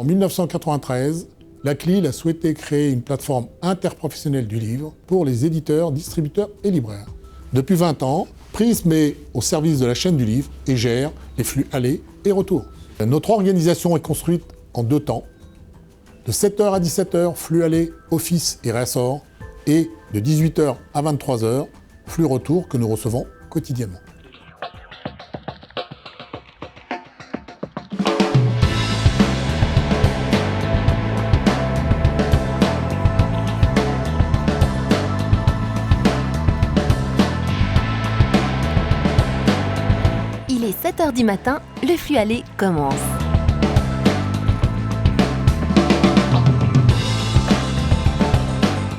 En 1993, la CLIL a souhaité créer une plateforme interprofessionnelle du livre pour les éditeurs, distributeurs et libraires. Depuis 20 ans, Prism est au service de la chaîne du livre et gère les flux aller et retour. Notre organisation est construite en 2 temps. De 7h à 17h, flux aller, office et réassort, et de 18h à 23h, flux retour que nous recevons quotidiennement. Il est 7h du matin, le flux aller commence.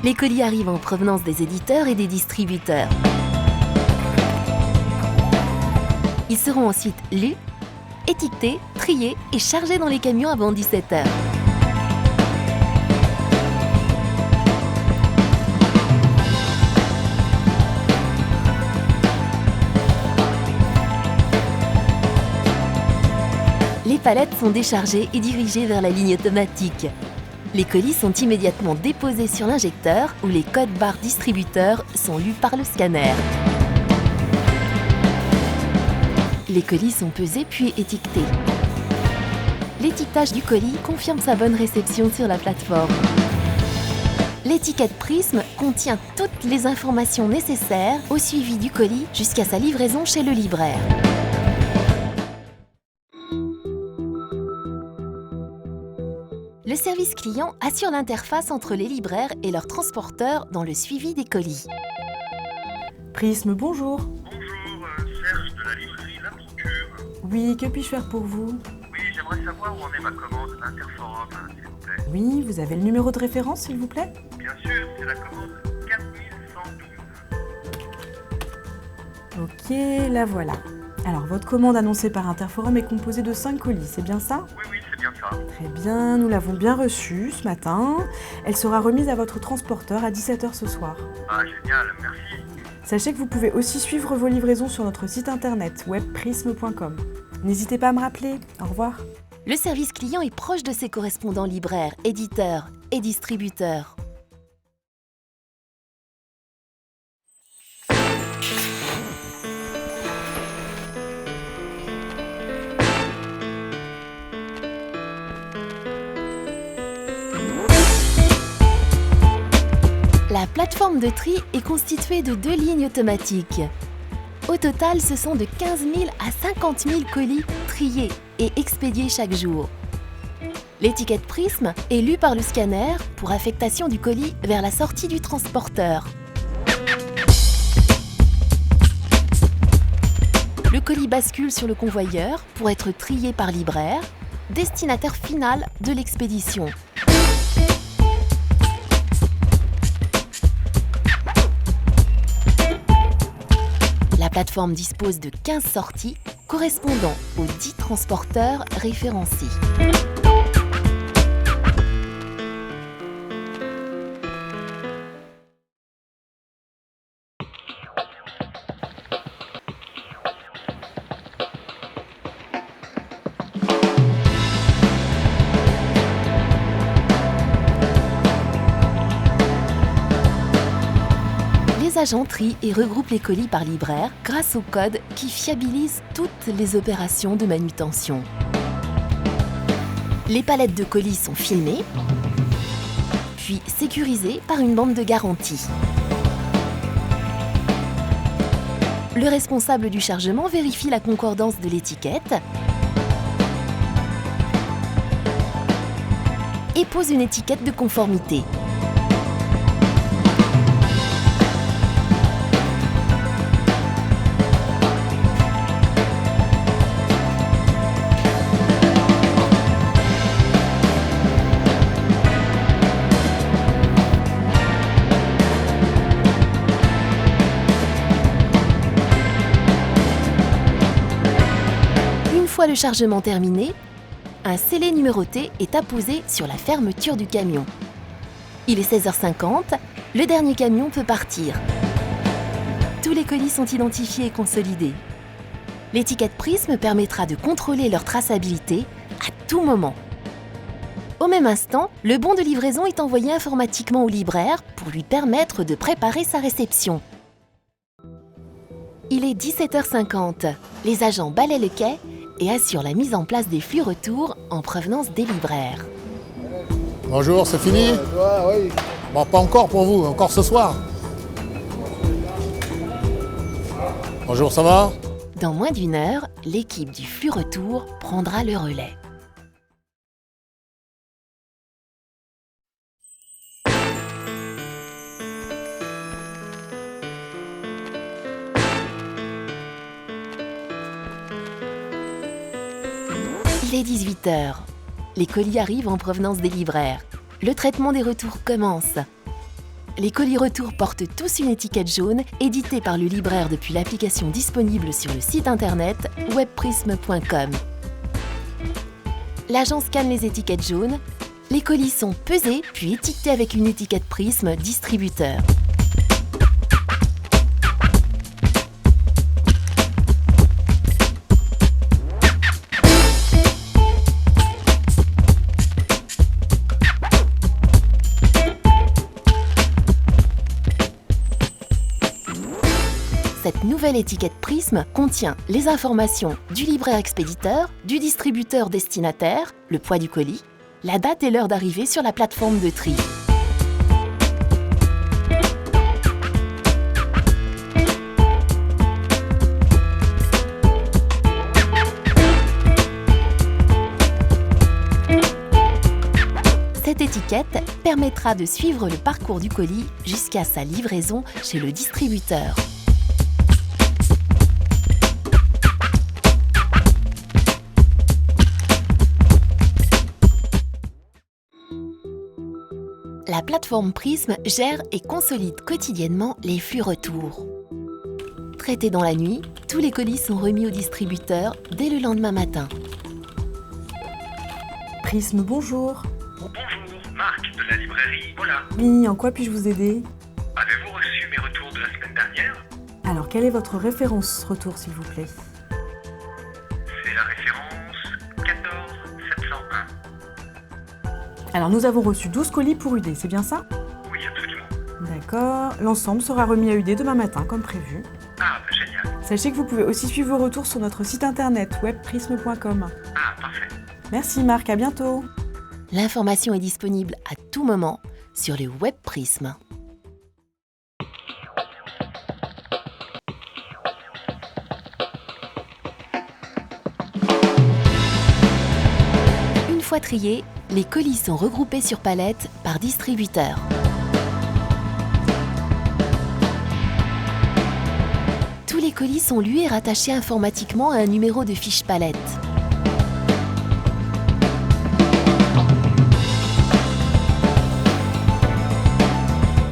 Les colis arrivent en provenance des éditeurs et des distributeurs. Ils seront ensuite lus, étiquetés, triés et chargés dans les camions avant 17h. Les palettes sont déchargées et dirigées vers la ligne automatique. Les colis sont immédiatement déposés sur l'injecteur où les codes barres distributeurs sont lus par le scanner. Les colis sont pesés puis étiquetés. L'étiquetage du colis confirme sa bonne réception sur la plateforme. L'étiquette Prism contient toutes les informations nécessaires au suivi du colis jusqu'à sa livraison chez le libraire. Le service client assure l'interface entre les libraires et leurs transporteurs dans le suivi des colis. Prism, bonjour. Bonjour, Serge de la librairie La Procure. Oui, que puis-je faire pour vous? Oui, j'aimerais savoir où en est ma commande Interforum, s'il vous plaît. Oui, vous avez le numéro de référence, s'il vous plaît? Bien sûr, c'est la commande 4112. Ok, la voilà. Alors, votre commande annoncée par Interforum est composée de 5 colis, c'est bien ça? Oui, c'est bien ça. Très bien, nous l'avons bien reçue ce matin. Elle sera remise à votre transporteur à 17h ce soir. Ah, génial, merci. Sachez que vous pouvez aussi suivre vos livraisons sur notre site internet webprism.com. N'hésitez pas à me rappeler. Au revoir. Le service client est proche de ses correspondants libraires, éditeurs et distributeurs. La plateforme de tri est constituée de 2 lignes automatiques. Au total, ce sont de 15 000 à 50 000 colis triés et expédiés chaque jour. L'étiquette Prism est lue par le scanner pour affectation du colis vers la sortie du transporteur. Le colis bascule sur le convoyeur pour être trié par libraire, destinataire final de l'expédition. La plateforme dispose de 15 sorties correspondant aux 10 transporteurs référencés. Les agents trient et regroupent les colis par libraire grâce au code qui fiabilise toutes les opérations de manutention. Les palettes de colis sont filmées, puis sécurisées par une bande de garantie. Le responsable du chargement vérifie la concordance de l'étiquette et pose une étiquette de conformité. Une fois le chargement terminé, un scellé numéroté est apposé sur la fermeture du camion. Il est 16h50, le dernier camion peut partir. Tous les colis sont identifiés et consolidés. L'étiquette Prism permettra de contrôler leur traçabilité à tout moment. Au même instant, le bon de livraison est envoyé informatiquement au libraire pour lui permettre de préparer sa réception. Il est 17h50. Les agents balaient le quai et assurent la mise en place des flux retour en provenance des libraires. Bonjour, c'est fini? Oui. Bon, pas encore pour vous, encore ce soir. Bonjour, ça va? Dans moins d'une heure, l'équipe du flux retour prendra le relais. Il est 18h. Les colis arrivent en provenance des libraires. Le traitement des retours commence. Les colis retours portent tous une étiquette jaune, éditée par le libraire depuis l'application disponible sur le site internet webprisme.com. L'agent scanne les étiquettes jaunes. Les colis sont pesés puis étiquetés avec une étiquette Prisme distributeur. Cette nouvelle étiquette Prisme contient les informations du libraire expéditeur, du distributeur destinataire, le poids du colis, la date et l'heure d'arrivée sur la plateforme de tri. Cette étiquette permettra de suivre le parcours du colis jusqu'à sa livraison chez le distributeur. La plateforme Prisme gère et consolide quotidiennement les flux retours. Traités dans la nuit, tous les colis sont remis au distributeur dès le lendemain matin. Prisme, bonjour. Bonjour, Marc de la librairie Voilà. Oui, en quoi puis-je vous aider? Avez-vous reçu mes retours de la semaine dernière? Alors, quelle est votre référence retour, s'il vous plaît? C'est la référence 14701. Alors, nous avons reçu 12 colis pour UD, c'est bien ça? Oui, absolument. D'accord. L'ensemble sera remis à UD demain matin, comme prévu. Ah, bah, génial. Sachez que vous pouvez aussi suivre vos retours sur notre site internet webprisme.com. Ah, parfait. Merci Marc, à bientôt. L'information est disponible à tout moment sur le web Prisme. Une fois triés, les colis sont regroupés sur palette par distributeur. Tous les colis sont lus et rattachés informatiquement à un numéro de fiche palette.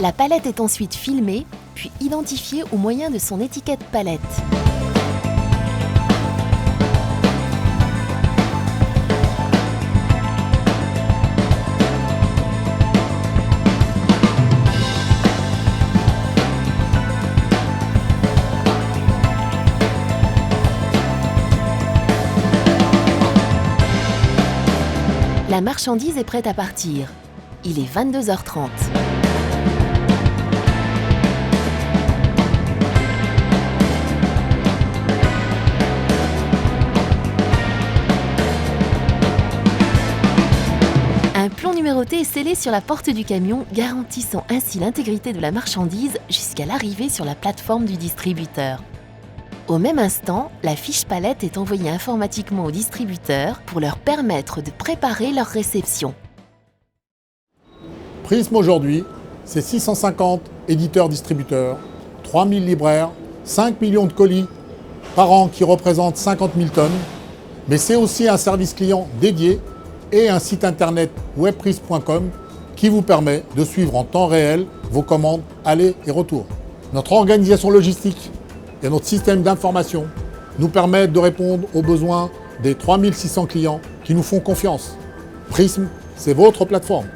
La palette est ensuite filmée, puis identifiée au moyen de son étiquette palette. La marchandise est prête à partir. Il est 22h30. Un plomb numéroté est scellé sur la porte du camion, garantissant ainsi l'intégrité de la marchandise jusqu'à l'arrivée sur la plateforme du distributeur. Au même instant, la fiche palette est envoyée informatiquement au distributeur pour leur permettre de préparer leur réception. Prisme aujourd'hui, c'est 650 éditeurs-distributeurs, 3000 libraires, 5 millions de colis par an qui représentent 50 000 tonnes, mais c'est aussi un service client dédié et un site internet webprisme.com qui vous permet de suivre en temps réel vos commandes aller et retour. Notre organisation logistique et notre système d'information nous permettent de répondre aux besoins des 3600 clients qui nous font confiance. Prisme, c'est votre plateforme.